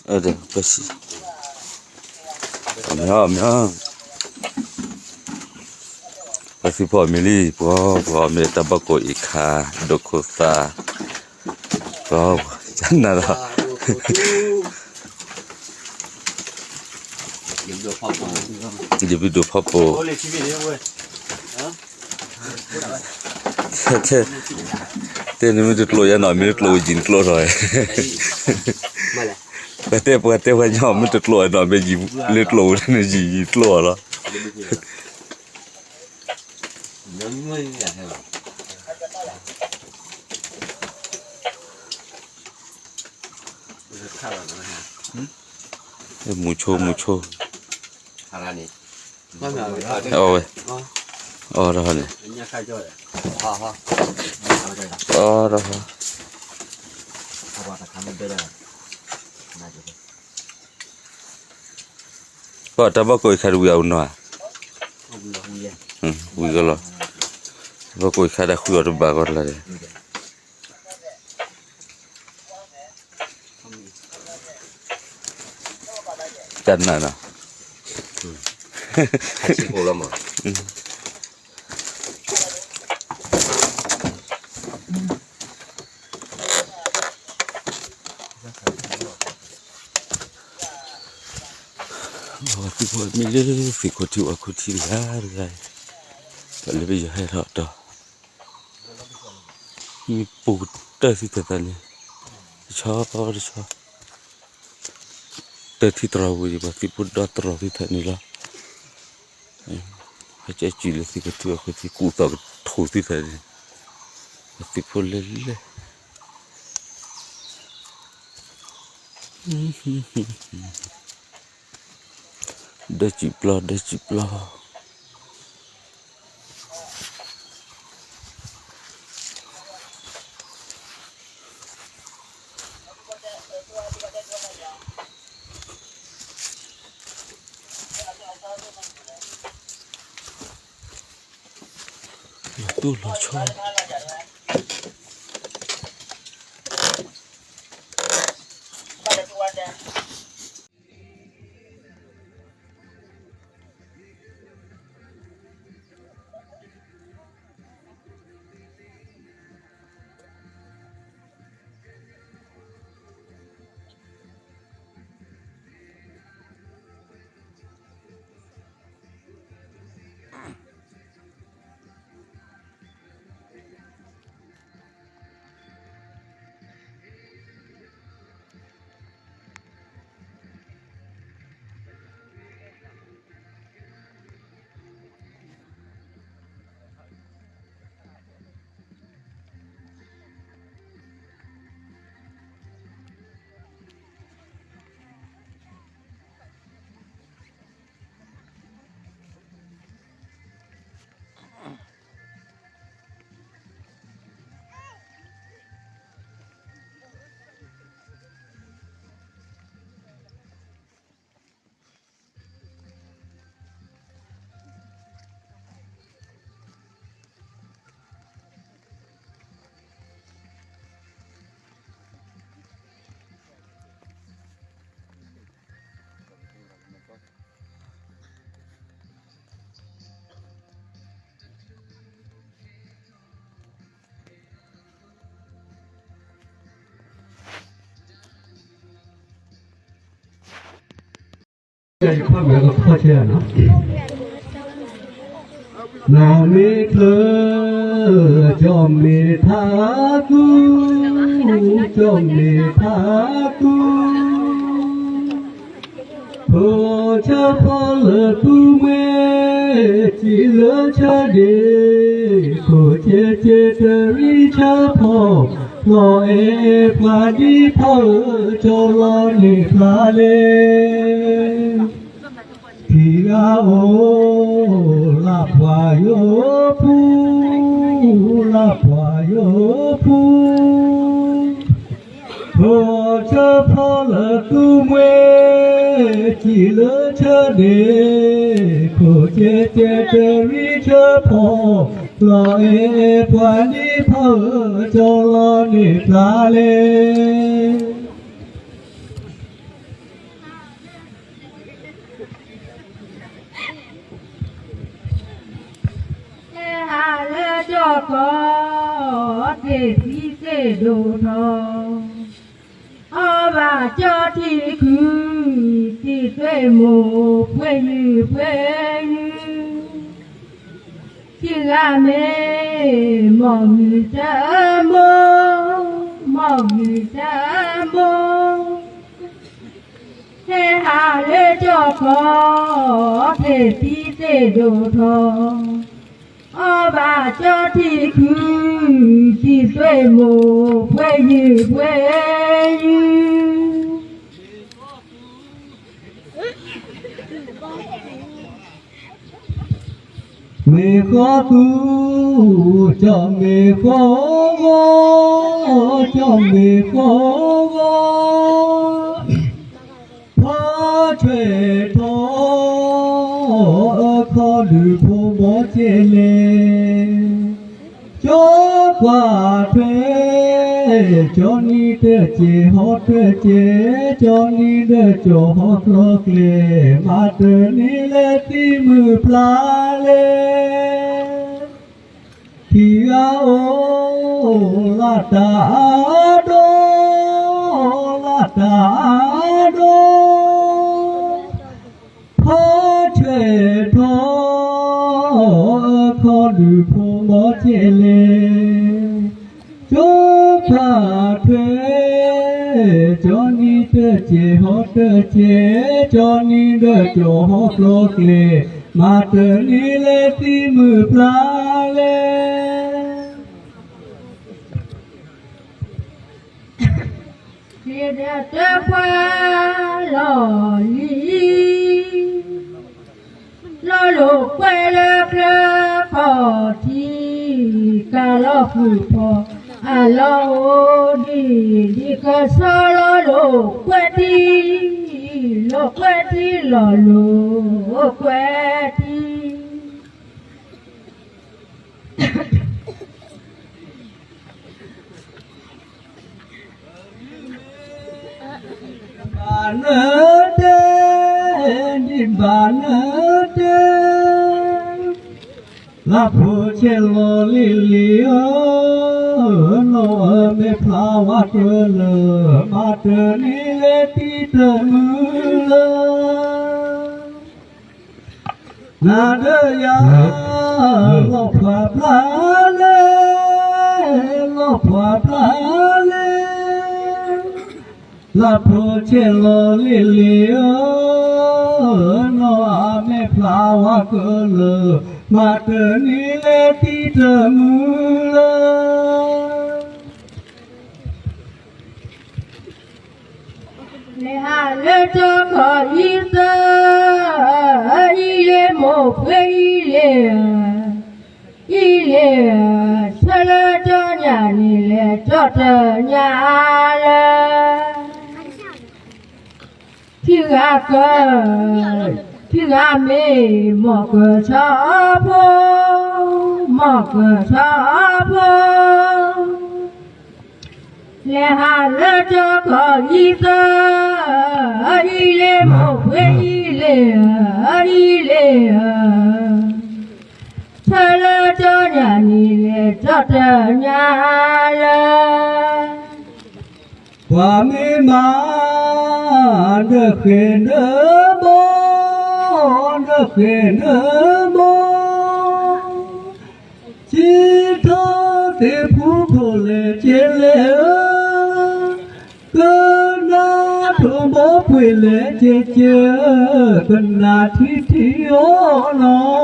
Ada pasti. Amnya. Pasti family, family tabako ika, dokosa. Wow, jangan lah. Jadi dua papo. Boleh TV ni, boleh. Thế nên mới được lôi ra nói mới được lôi chín lôi rồi. Cái tiếp phải nhỏ mới được lôi nói mới gì được lôi nên gì lôi đó. Mucho. Ôi. Rồi này. Rồi. Có ta bao coi khai đuôi nào? Đuôi cái lo. Bao coi khai đã khui được ba con lại. Chân này nè. Chỉ cổ lắm à? Thì thôi mình lên phải có chịu có chịu ra rồi. Tại bây giờ hay rõ đó. Mình bù tới thì thật này. Cho. Tới thì trâu gì mà thì bù đó trâu thì thật này là. Hay chạy chỉ là thì có chịu cụ tao thổi thì thật này. Thì bù lên. Dah ciplah. Itu lah coy. Khoan về cái khoa chơi nó nào mi thơ cho mi tha tu cho mi tha tu phô cha phô lỡ tu mê chỉ lỡ cha đi phô chê tơ ri cha phô lo e pha đi phô cho lo ni pha lê thì ô la phà yo phu phô cha phô lỡ tu mê chỉ lỡ cha đi phô chê tơ ri cha phô lo e pha đi phô cho lo ni pha lê có thể thi thể đồ thọ và cho thì cứ thì tuệ mồ quê như thì là mê mong người ta mong người ta thế hà lê cho có thể tí tê đồ thọ bà cho thì cứ thì tuệ mồ quê như mẹ có tu cho mẹ có cho mẹ có phá thuê thọ khó được phố bỏ chê lê cho quả thuê cho ni tê chê hót tê chê cho ni tê cho hót lọc lê mà tê ni lê tì mư plá lê khi ô la ta đô phá thuê thọ khó được phố bỏ chê lê cho cả thuê cho ni tê chê hót tê chê cho ni tê cho hót lọc lê mà tê ni lê tì mư plá lê để tê qua lò lo lục quay lơ lơ phò thi ca lo phụ phò lo đi ca so lo lục quay thi lo lục quay thi bạn ở đây đi bạn ở đây là phụ che lo li li lo me flower tơ lơ mà tơ ni lê ti tơ mưa lơ na đơ ya lo pha pha lê lo pha pha lê la po che lo li li no ame flower color ma te ni le ti te mula le ha le cho có y tơ y le mo quê y le sa le cho nhà ni le cho tơ nhà le khi gà mê mọc cha phô lê hà lê cho có y tơ y lê mọc y lê cha lê cho nhà ni lê cho tơ nhà lê qua mi ma được khen bố chỉ thơ thì phú khổ lệ chế lệ cơ na thua bố quỳ lệ chế chế cần là thi ô nó